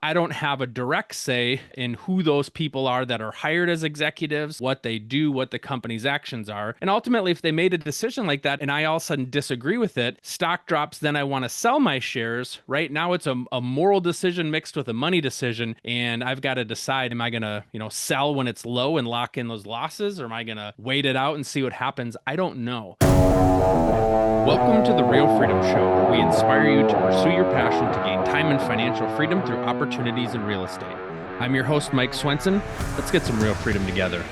I don't have a direct say in who those people are that are hired as executives, what they do, what the company's actions are. And ultimately, if they made a decision like that and I all of a sudden disagree with it, stock drops, then I want to sell my shares. Right now, it's a moral decision mixed with a money decision. And I've got to decide, am I going to, sell when it's low and lock in those losses? Or am I going to wait it out and see what happens? I don't know. Welcome to the Real Freedom Show, where we inspire you to pursue your passion to gain time and financial freedom through opportunities in real estate. I'm your host, Mike Swenson. Let's get some real freedom together.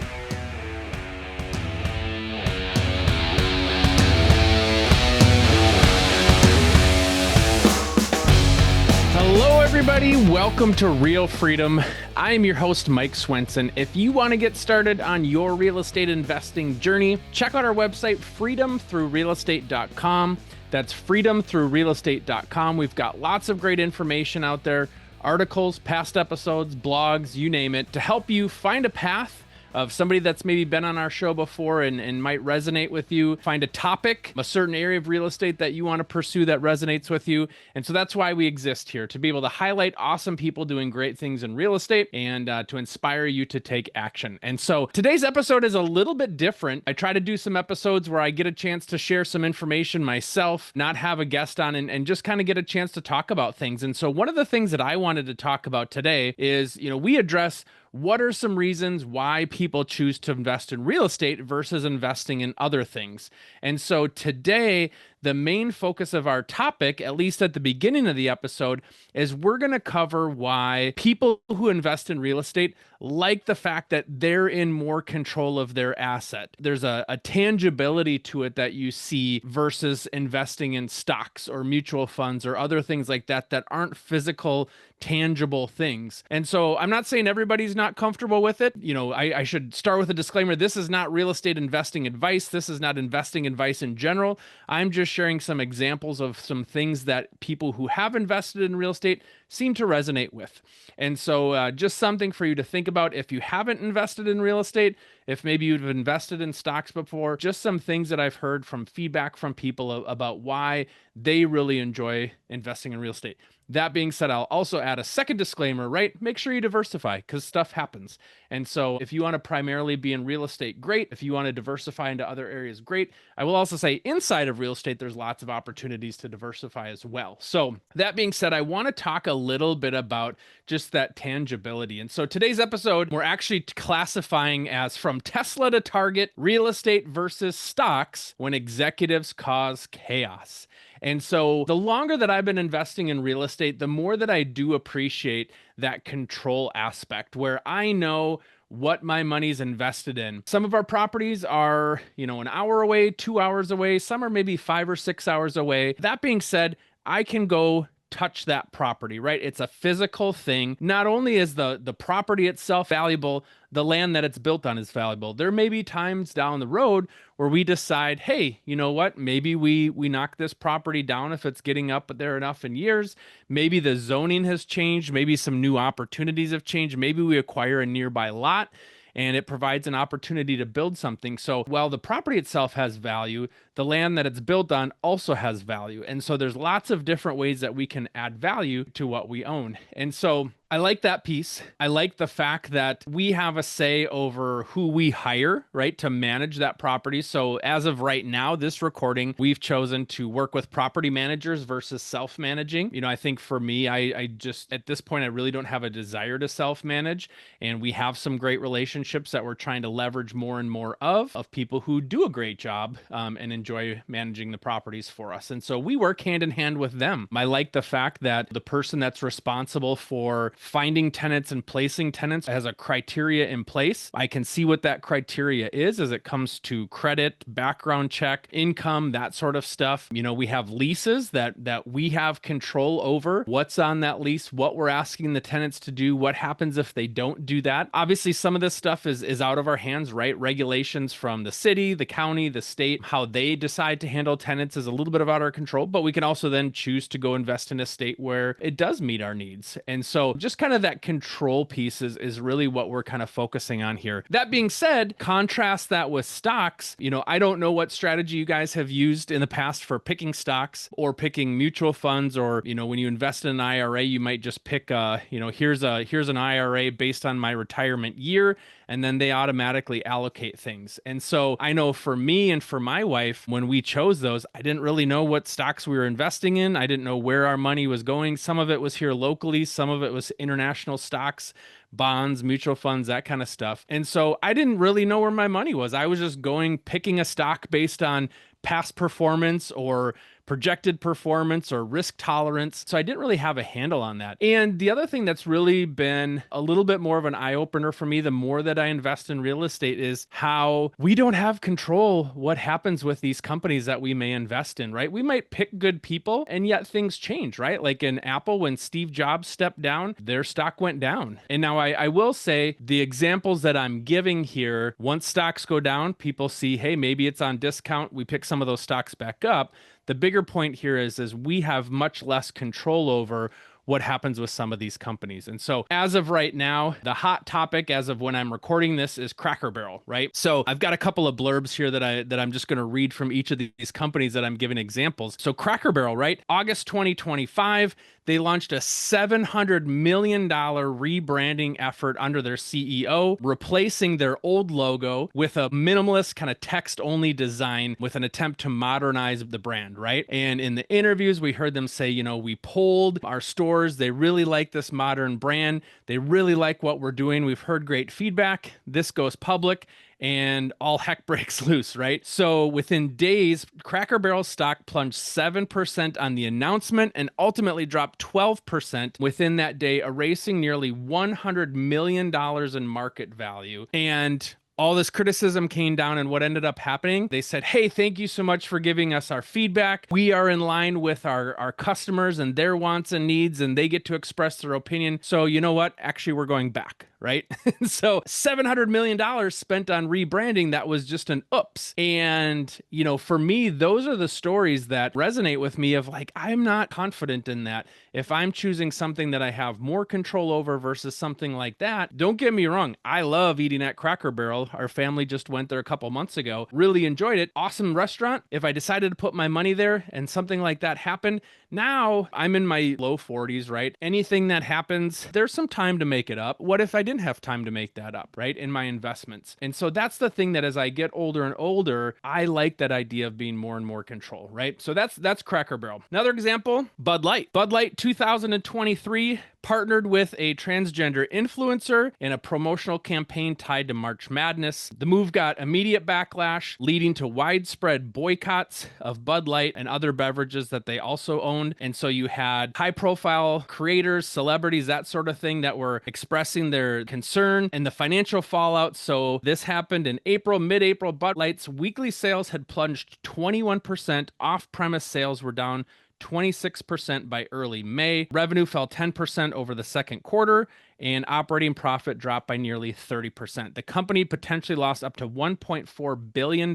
Hello, everybody. Welcome to Real Freedom. I am your host, Mike Swenson. If you want to get started on your real estate investing journey, check out our website, freedomthroughrealestate.com. That's freedomthroughrealestate.com. We've got lots of great information out there, articles, past episodes, blogs, you name it, to help you find a path of somebody that's maybe been on our show before and might resonate with you. Find a topic, a certain area of real estate that you want to pursue that resonates with you. And so that's why we exist here, to be able to highlight awesome people doing great things in real estate and to inspire you to take action. And so today's episode is a little bit different. I try to do some episodes where I get a chance to share some information myself, not have a guest on, and just kind of get a chance to talk about things. And so one of the things that I wanted to talk about today is, we address what are some reasons why people choose to invest in real estate versus investing in other things? And so today, the main focus of our topic, at least at the beginning of the episode, is we're going to cover why people who invest in real estate like the fact that they're in more control of their asset. There's a tangibility to it that you see versus investing in stocks or mutual funds or other things like that that aren't physical, tangible things. And so I'm not saying everybody's not comfortable with it. I should start with a disclaimer. This is not real estate investing advice. This is not investing advice in general. I'm just sharing some examples of some things that people who have invested in real estate seem to resonate with. And so just something for you to think about if you haven't invested in real estate, if maybe you've invested in stocks before, just some things that I've heard from feedback from people about why they really enjoy investing in real estate. That being said, I'll also add a second disclaimer, right? Make sure you diversify because stuff happens. And so if you want to primarily be in real estate, great. If you want to diversify into other areas, great. I will also say inside of real estate, there's lots of opportunities to diversify as well. So that being said, I want to talk a little bit about just that tangibility. And so today's episode, we're actually classifying as from Tesla to Target, real estate versus stocks when executives cause chaos. And so the longer that I've been investing in real estate, the more that I do appreciate that control aspect where I know what my money's invested in. Some of our properties are, an hour away, 2 hours away. Some are maybe 5 or 6 hours away. That being said, I can go touch that property, right? It's a physical thing. Not only is the property itself valuable, the land that it's built on is valuable. There may be times down the road where we decide, hey, you know what? Maybe we knock this property down if it's getting up there enough in years. Maybe the zoning has changed. Maybe some new opportunities have changed. Maybe we acquire a nearby lot and it provides an opportunity to build something. So while the property itself has value, the land that it's built on also has value. And so there's lots of different ways that we can add value to what we own. And so I like that piece. I like the fact that we have a say over who we hire, right, to manage that property. So as of right now, this recording, we've chosen to work with property managers versus self-managing. I think for me, I just, at this point, I really don't have a desire to self-manage. And we have some great relationships that we're trying to leverage more and more of people who do a great job and enjoy managing the properties for us. And so we work hand in hand with them. I like the fact that the person that's responsible for finding tenants and placing tenants has a criteria in place. I can see what that criteria is as it comes to credit, background check, income, that sort of stuff. We have leases that we have control over what's on that lease, what we're asking the tenants to do, what happens if they don't do that. Obviously, some of this stuff is out of our hands, right? Regulations from the city, the county, the state, how they decide to handle tenants is a little bit of out of our control, but we can also then choose to go invest in a state where it does meet our needs. And so just kind of that control piece is really what we're kind of focusing on here. That being said, contrast that with stocks. I don't know what strategy you guys have used in the past for picking stocks or picking mutual funds, or, when you invest in an IRA, you might just pick, here's an IRA based on my retirement year, and then they automatically allocate things. And so I know for me and for my wife, when we chose those, I didn't really know what stocks we were investing in. I didn't know where our money was going. Some of it was here locally, some of it was international stocks, bonds, mutual funds, that kind of stuff. And so I didn't really know where my money was. I was just picking a stock based on past performance or projected performance or risk tolerance. So I didn't really have a handle on that. And the other thing that's really been a little bit more of an eye-opener for me, the more that I invest in real estate, is how we don't have control what happens with these companies that we may invest in, right? We might pick good people, and yet things change, right? Like in Apple, when Steve Jobs stepped down, their stock went down. And now I will say the examples that I'm giving here, once stocks go down, people see, hey, maybe it's on discount. We pick some of those stocks back up. The bigger point here is we have much less control over what happens with some of these companies. And so as of right now, the hot topic as of when I'm recording this is Cracker Barrel, right? So I've got a couple of blurbs here that I'm just going to read from each of these companies that I'm giving examples. So Cracker Barrel, right? August 2025, they launched a $700 million rebranding effort under their CEO, replacing their old logo with a minimalist kind of text-only design with an attempt to modernize the brand, right? And in the interviews, we heard them say, we polled our stores. They really like this modern brand. They really like what we're doing. We've heard great feedback. This goes public, and all heck breaks loose, right? So within days, Cracker Barrel stock plunged 7% on the announcement and ultimately dropped 12% within that day, erasing nearly $100 million in market value. And all this criticism came down, and what ended up happening, they said, hey, thank you so much for giving us our feedback. We are in line with our customers and their wants and needs, and they get to express their opinion. So you know what? Actually, we're going back, right? So $700 million spent on rebranding, that was just an oops. And, for me, those are the stories that resonate with me of like, I'm not confident in that. If I'm choosing something that I have more control over versus something like that, don't get me wrong, I love eating at Cracker Barrel. Our family just went there a couple months ago, really enjoyed it. Awesome restaurant. If I decided to put my money there and something like that happened, now I'm in my low 40s, right? Anything that happens, there's some time to make it up. What if I didn't have time to make that up, right? In my investments. And so that's the thing that as I get older and older, I like that idea of being more and more control, right? So that's Cracker Barrel. Another example, Bud Light. Bud Light 2023 partnered with a transgender influencer in a promotional campaign tied to March Madness. The move got immediate backlash, leading to widespread boycotts of Bud Light and other beverages that they also owned. And so you had high-profile creators, celebrities, that sort of thing that were expressing their concern and the financial fallout. So this happened in April, mid-April. Bud Light's weekly sales had plunged 21%. Off-premise sales were down 26% by early May. Revenue fell 10% over the second quarter, and operating profit dropped by nearly 30%. The company potentially lost up to $1.4 billion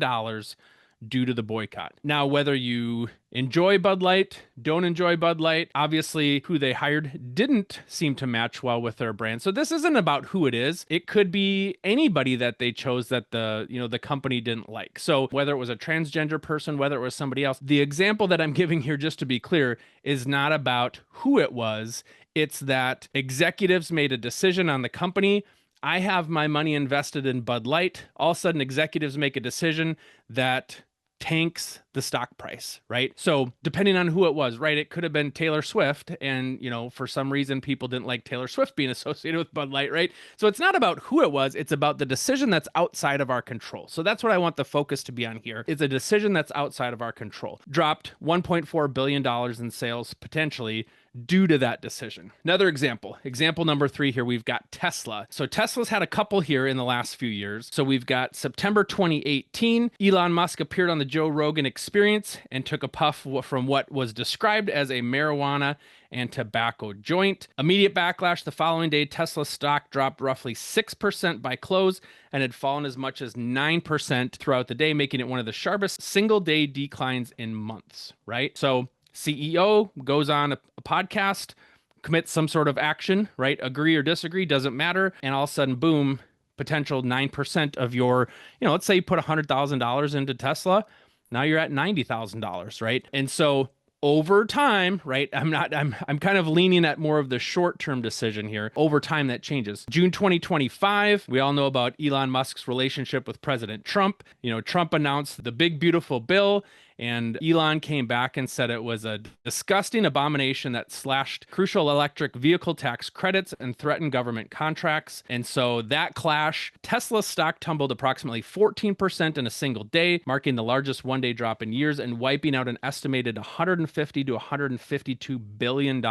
due to the boycott. Now, whether you enjoy Bud Light, don't enjoy Bud Light, obviously who they hired didn't seem to match well with their brand. So this isn't about who it is. It could be anybody that they chose that the company didn't like. So whether it was a transgender person, whether it was somebody else, the example that I'm giving here, just to be clear, is not about who it was. It's that executives made a decision on the company. I have my money invested in Bud Light. All of a sudden, executives make a decision that tanks the stock price, right? So depending on who it was, right? It could have been Taylor Swift, and for some reason people didn't like Taylor Swift being associated with Bud Light, right? So it's not about who it was, it's about the decision that's outside of our control. So that's what I want the focus to be on here. It's a decision that's outside of our control. Dropped $1.4 billion in sales potentially due to that decision. Another example number 3 here, we've got Tesla. So Tesla's had a couple here in the last few years. So we've got September 2018, Elon Musk appeared on the Joe Rogan Experience and took a puff from what was described as a marijuana and tobacco joint. Immediate backlash the following day, Tesla stock dropped roughly 6% by close and had fallen as much as 9% throughout the day, making it one of the sharpest single-day declines in months, right? So CEO goes on a podcast, commit some sort of action, right? Agree or disagree, doesn't matter. And all of a sudden, boom, potential 9% of your, let's say you put $100,000 into Tesla. Now you're at $90,000, right? And so over time, right? I'm kind of leaning at more of the short-term decision here. Over time, that changes. June 2025, we all know about Elon Musk's relationship with President Trump. Trump announced the big, beautiful bill, and Elon came back and said it was a disgusting abomination that slashed crucial electric vehicle tax credits and threatened government contracts. And so that clash, Tesla's stock tumbled approximately 14% in a single day, marking the largest one-day drop in years and wiping out an estimated $150 to $152 billion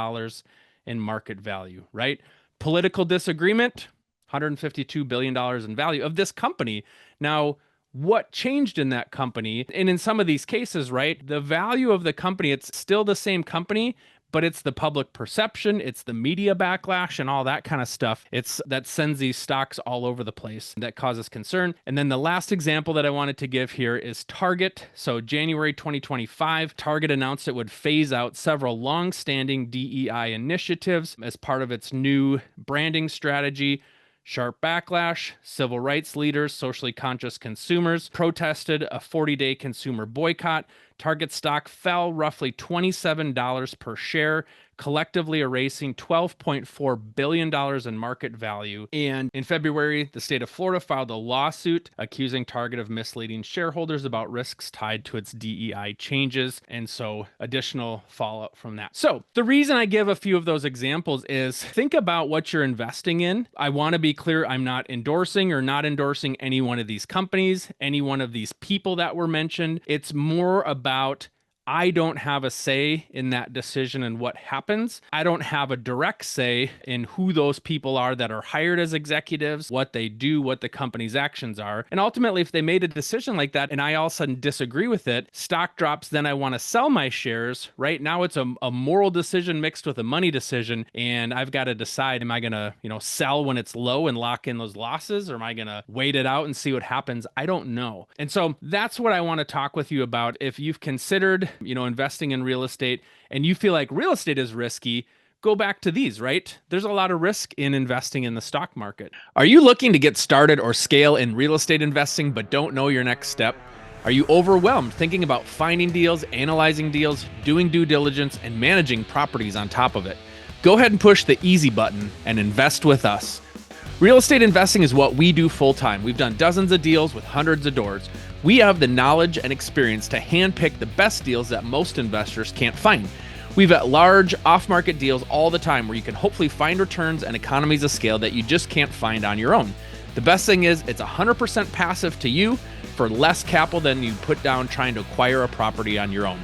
in market value, right? Political disagreement, $152 billion in value of this company. Now, what changed in that company? And in some of these cases, right, the value of the company, it's still the same company, but it's the public perception, it's the media backlash and all that kind of stuff. It's that sends these stocks all over the place that causes concern. And then the last example that I wanted to give here is Target. So January 2025, Target announced it would phase out several long-standing DEI initiatives as part of its new branding strategy. Sharp backlash, civil rights leaders, socially conscious consumers protested a 40-day consumer boycott. Target stock fell roughly $27 per share, collectively erasing $12.4 billion in market value. And in February, the state of Florida filed a lawsuit accusing Target of misleading shareholders about risks tied to its DEI changes. And so additional fallout from that. So the reason I give a few of those examples is think about what you're investing in. I want to be clear, I'm not endorsing or not endorsing any one of these companies, any one of these people that were mentioned. It's more about I don't have a say in that decision and what happens. I don't have a direct say in who those people are that are hired as executives, what they do, what the company's actions are. And ultimately, if they made a decision like that and I all of a sudden disagree with it, stock drops, then I want to sell my shares, right? Now it's a moral decision mixed with a money decision. And I've got to decide, am I going to, sell when it's low and lock in those losses? Or am I going to wait it out and see what happens? I don't know. And so that's what I want to talk with you about. If you've considered investing in real estate and you feel like real estate is risky, go back to these, right? There's a lot of risk in investing in the stock market. Are you looking to get started or scale in real estate investing but don't know your next step? Are you overwhelmed thinking about finding deals, analyzing deals, doing due diligence, and managing properties on top of it? Go ahead and push the easy button and invest with us. Real estate investing is what we do full time. We've done dozens of deals with hundreds of doors. We have the knowledge and experience to handpick the best deals that most investors can't find. We vet large off-market deals all the time where you can hopefully find returns and economies of scale that you just can't find on your own. The best thing is it's 100% passive to you for less capital than you put down trying to acquire a property on your own.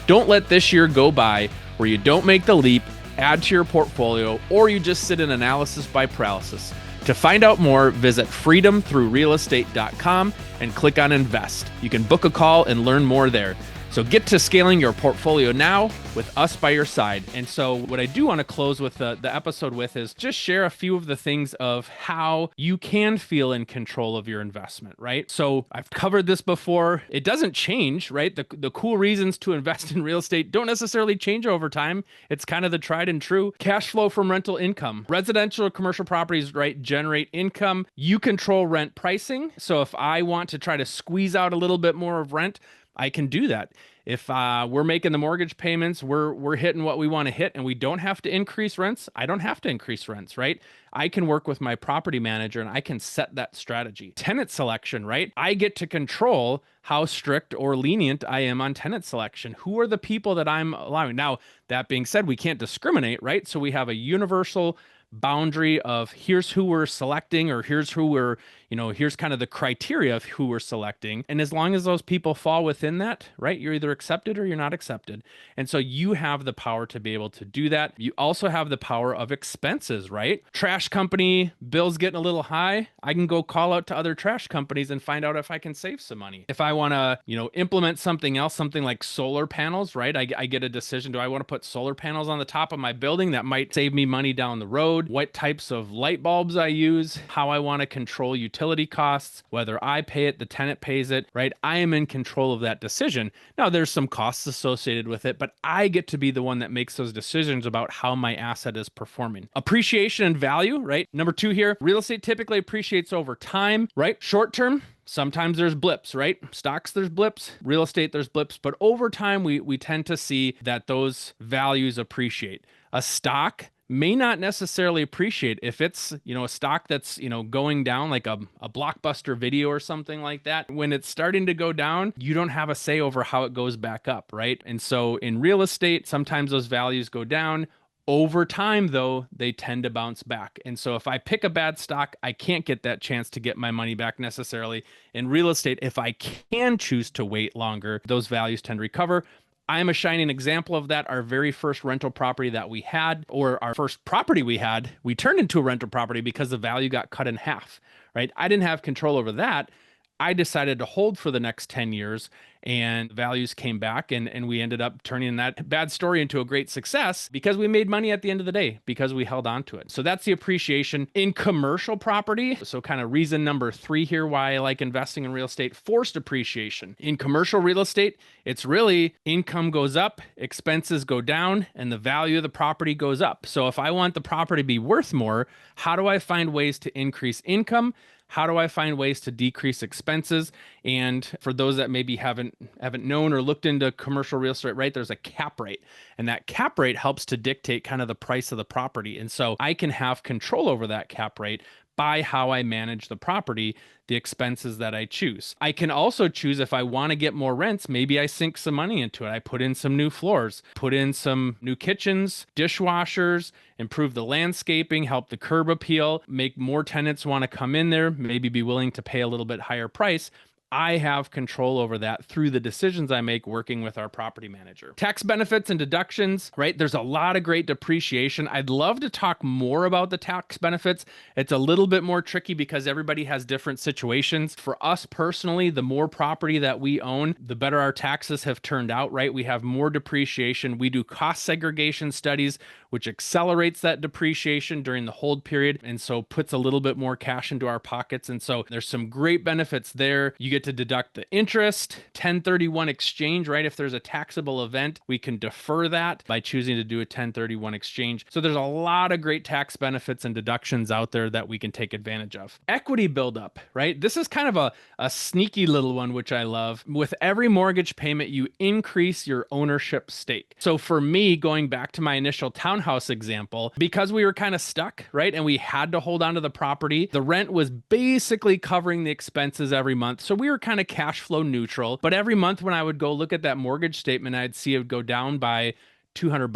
Don't let this year go by where you don't make the leap, add to your portfolio, or you just sit in analysis by paralysis. To find out more, visit freedomthroughrealestate.com and click on Invest. You can book a call and learn more there. So get to scaling your portfolio now with us by your side. And so what I do want to close with the episode with is just share a few of the things of how you can feel in control of your investment, right? So I've covered this before. It doesn't change, right? The cool reasons to invest in real estate don't necessarily change over time. It's kind of the tried and true. Cash flow from rental income. Residential or commercial properties, right, generate income. You control rent pricing. So if I want to try to squeeze out a little bit more of rent, I can do that. If we're making the mortgage payments, we're hitting what we want to hit and we don't have to increase rents, I don't have to increase rents, right? I can work with my property manager and I can set that strategy. Tenant selection, right? I get to control how strict or lenient I am on tenant selection. Who are the people that I'm allowing? Now, that being said, we can't discriminate, right? So we have a universal boundary of here's who we're selecting, or here's who we're, here's kind of the criteria of who we're selecting. And as long as those people fall within that, right, you're either accepted or you're not accepted. And so you have the power to be able to do that. You also have the power of expenses, right? Trash company, bills getting a little high. I can go call out to other trash companies and find out if I can save some money. If I want to, implement something else, something like solar panels, right? I get a decision. Do I want to put solar panels on the top of my building that might save me money down the road? load, what types of light bulbs I use, how I want to control utility costs, whether I pay it, the tenant pays it, right? I am in control of that decision. Now, there's some costs associated with it, but I get to be the one that makes those decisions about how my asset is performing. Appreciation and value, right? Number 2 here, real estate typically appreciates over time, right? Short term, sometimes there's blips, right? Stocks, there's blips. Real estate, there's blips. But over time, we tend to see that those values appreciate. A stock may not necessarily appreciate if it's, a stock that's, going down, like a blockbuster video or something like that. When it's starting to go down, you don't have a say over how it goes back up, right? And so in real estate, sometimes those values go down. Over time, though, they tend to bounce back. And so if I pick a bad stock, I can't get that chance to get my money back necessarily. In real estate, if I can choose to wait longer, those values tend to recover. I'm a shining example of that. Our very first rental property that we had, or our first property we had, we turned into a rental property because the value got cut in half, right? I didn't have control over that. I decided to hold for the next 10 years and values came back and we ended up turning that bad story into a great success because we made money at the end of the day because we held on to it. So that's the appreciation in commercial property. So kind of reason number 3 here why I like investing in real estate, forced appreciation. In commercial real estate, it's really income goes up, expenses go down, and the value of the property goes up. So if I want the property to be worth more, how do I find ways to increase income? How do I find ways to decrease expenses? And for those that maybe haven't known or looked into commercial real estate, right, there's a cap rate. And that cap rate helps to dictate kind of the price of the property. And so I can have control over that cap rate by how I manage the property, the expenses that I choose. I can also choose if I want to get more rents, maybe I sink some money into it. I put in some new floors, put in some new kitchens, dishwashers, improve the landscaping, help the curb appeal, make more tenants want to come in there, maybe be willing to pay a little bit higher price. I have control over that through the decisions I make working with our property manager. Tax benefits and deductions, right? There's a lot of great depreciation. I'd love to talk more about the tax benefits. It's a little bit more tricky because everybody has different situations. For us personally, the more property that we own, the better our taxes have turned out, right? We have more depreciation. We do cost segregation studies, which accelerates that depreciation during the hold period and so puts a little bit more cash into our pockets. And so there's some great benefits there. You get to deduct the interest, 1031 exchange, right? If there's a taxable event, we can defer that by choosing to do a 1031 exchange. So there's a lot of great tax benefits and deductions out there that we can take advantage of. Equity buildup, right? This is kind of a sneaky little one, which I love. With every mortgage payment, you increase your ownership stake. So for me, going back to my initial townhouse example, because we were kind of stuck, right? And we had to hold on to the property, the rent was basically covering the expenses every month. So we were kind of cash flow neutral, but every month when I would go look at that mortgage statement, I'd see it would go down by $200,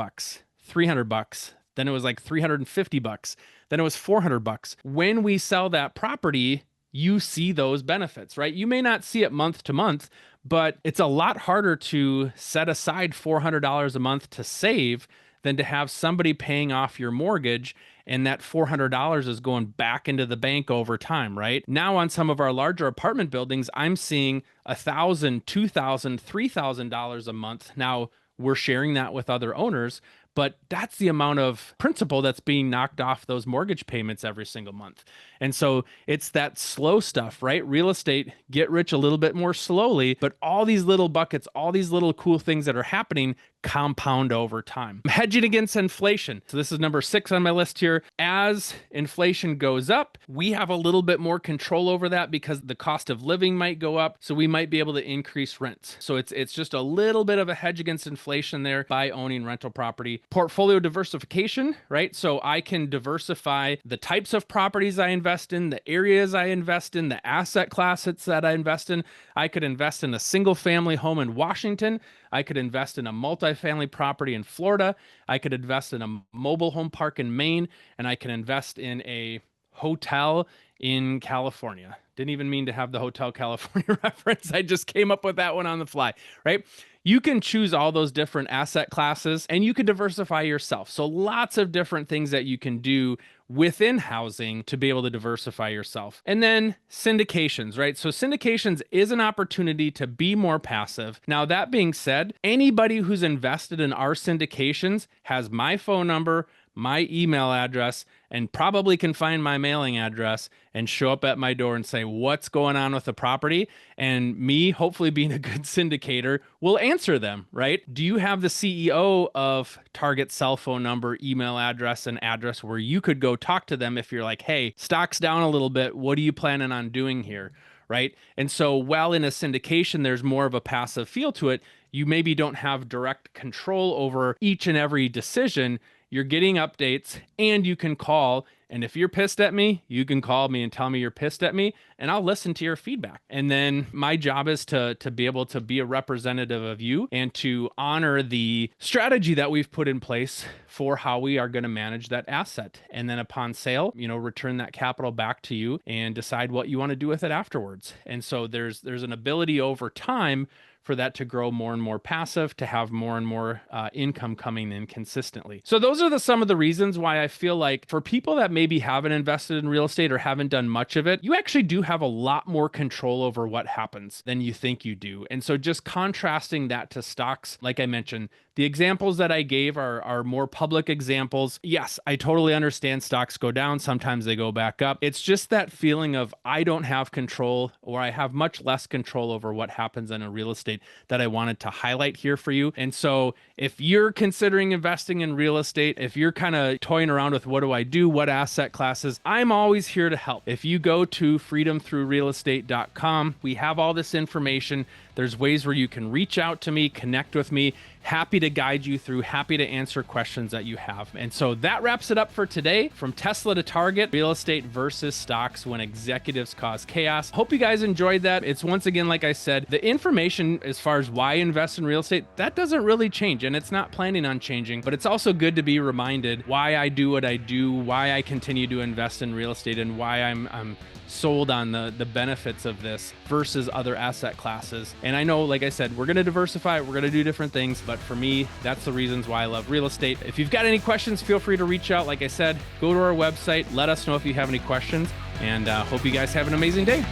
$300. Then it was like $350. Then it was $400. When we sell that property, you see those benefits, right? You may not see it month to month, but it's a lot harder to set aside $400 a month to save than to have somebody paying off your mortgage and that $400 is going back into the bank over time, right? Now on some of our larger apartment buildings, I'm seeing $1,000, $2,000, $3,000 a month. Now we're sharing that with other owners, but that's the amount of principal that's being knocked off those mortgage payments every single month. And so it's that slow stuff, right? Real estate, get rich a little bit more slowly, but all these little buckets, all these little cool things that are happening compound over time. Hedging against inflation. So this is number 6 on my list here. As inflation goes up, we have a little bit more control over that because the cost of living might go up. So we might be able to increase rents. So it's just a little bit of a hedge against inflation there by owning rental property. Portfolio diversification, right? So I can diversify the types of properties I invest in, the areas I invest in, the asset classes that I invest in. I could invest in a single family home in Washington. I could invest in a multifamily property in Florida. I could invest in a mobile home park in Maine, and I can invest in a hotel in California. Didn't even mean to have the Hotel California reference. I just came up with that one on the fly, right? You can choose all those different asset classes and you can diversify yourself. So lots of different things that you can do within housing to be able to diversify yourself. And then syndications, right? So syndications is an opportunity to be more passive. Now, that being said, anybody who's invested in our syndications has my phone number, my email address and probably can find my mailing address and show up at my door and say, what's going on with the property? And me, hopefully being a good syndicator, will answer them, right? Do you have the CEO of Target's cell phone number, email address, and address where you could go talk to them if you're like, hey, stock's down a little bit. What are you planning on doing here? Right? And so while in a syndication, there's more of a passive feel to it, you maybe don't have direct control over each and every decision. You're getting updates and you can call. And if you're pissed at me, you can call me and tell me you're pissed at me, and I'll listen to your feedback. And then my job is to be able to be a representative of you and to honor the strategy that we've put in place for how we are going to manage that asset. And then upon sale, return that capital back to you and decide what you want to do with it afterwards. And so there's an ability over time for that to grow more and more passive, to have more and more income coming in consistently. So those are some of the reasons why I feel like for people that maybe haven't invested in real estate or haven't done much of it, you actually do have a lot more control over what happens than you think you do. And so just contrasting that to stocks, like I mentioned, the examples that I gave are more public examples. Yes, I totally understand stocks go down. Sometimes they go back up. It's just that feeling of I don't have control, or I have much less control over what happens in a real estate, that I wanted to highlight here for you. And so if you're considering investing in real estate, if you're kind of toying around with what do I do, what asset classes, I'm always here to help. If you go to freedomthroughrealestate.com, we have all this information. There's ways where you can reach out to me, connect with me. Happy to guide you through, happy to answer questions that you have. And so that wraps it up for today. From Tesla to Target, real estate versus stocks when executives cause chaos. Hope you guys enjoyed that. It's once again, like I said, the information as far as why invest in real estate, that doesn't really change, and it's not planning on changing, but it's also good to be reminded why I do what I do, why I continue to invest in real estate, and why I'm sold on the benefits of this versus other asset classes. And I know, like I said, we're going to diversify, we're going to do different things, but for me, that's the reasons why I love real estate. If you've got any questions, feel free to reach out. Like I said, go to our website, let us know if you have any questions, and hope you guys have an amazing day.